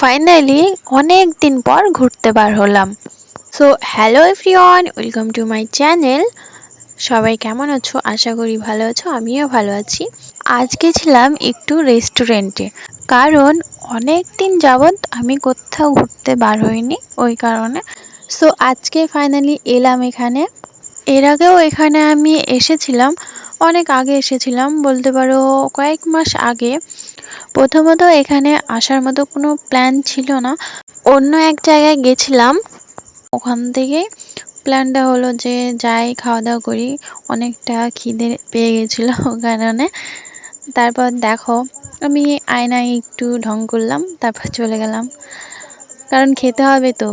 Finally অনেক দিন পর ঘুরতে বার হলাম। So hello everyone, welcome to my channel. সবাই কেমন আছো? আশা করি ভালো আছো, আমিও ভালো আছি। আজকে ছিলাম একটু রেস্টুরেন্টে, কারণ অনেক দিন যাবৎ আমি কোথাও ঘুরতে বার হইনি, ওই কারণে। সো আজকে ফাইনালি এলাম এখানে। এর আগেও এখানে আমি এসেছিলাম, অনেক আগে এসেছিলাম, বলতে পারো কয়েক মাস আগে। প্রথমত এখানে আসার মতো কোনো প্ল্যান ছিল না, অন্য এক জায়গায় গেছিলাম। ওখান থেকে প্ল্যানটা হলো যে যাই খাওয়া দাওয়া করি, অনেকটা খিদে পেয়ে গেছিলো কারণে। তারপর দেখো, আমি আয়নায় একটু ঢং করলাম, তারপর চলে গেলাম, কারণ খেতে হবে তো।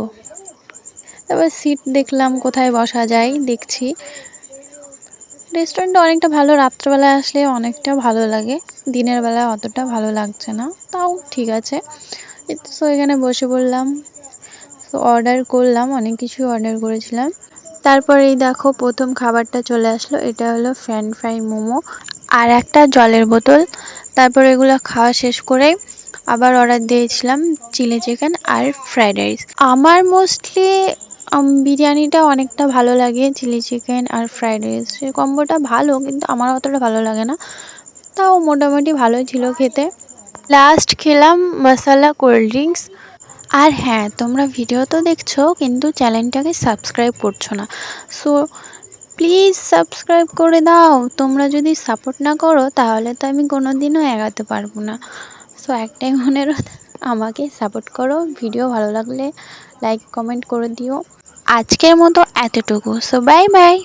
তারপর সিট দেখলাম কোথায় বসা যায়, দেখছি রেস্টুরেন্টটা অনেকটা ভালো, রাত্রেবেলায় আসলে অনেকটা ভালো লাগে, দিনের বেলায় অতটা ভালো লাগছে না, তাও ঠিক আছে। সো এখানে বসে পড়লাম, তো অর্ডার করলাম, অনেক কিছু অর্ডার করেছিলাম। তারপরে এই দেখো প্রথম খাবারটা চলে আসলো, এটা হলো ফ্রেঞ্চ ফ্রাই, মোমো আর একটা জলের বোতল। তারপর এগুলো খাওয়া শেষ করে আবার অর্ডার দিয়েছিলাম চিলি চিকেন আর ফ্রাইড রাইস। আমার মোস্টলি বিরিয়ানিটা অনেকটা ভালো লাগে, চিলি চিকেন আর ফ্রাইড রাইস কম্বোটা ভালো, কিন্তু আমার অতটা ভালো লাগে না, তাও মোটামুটি ভালোই ছিল খেতে। লাস্ট খেলাম মশালা কোল্ড ড্রিঙ্কস। আর হ্যাঁ, তোমরা ভিডিও তো দেখছো কিন্তু চ্যানেলটাকে সাবস্ক্রাইব করছো না। সো প্লিজ সাবস্ক্রাইব করে দাও। তোমরা যদি সাপোর্ট না করো তাহলে তো আমি কোনো দিনও এগাতে পারবো না। সো একটাই অনুরোধ, আমাকে সাপোর্ট করো। ভিডিও ভালো লাগলে লাইক কমেন্ট করে দিও। আজকের মতো এতটুকু। So bye bye.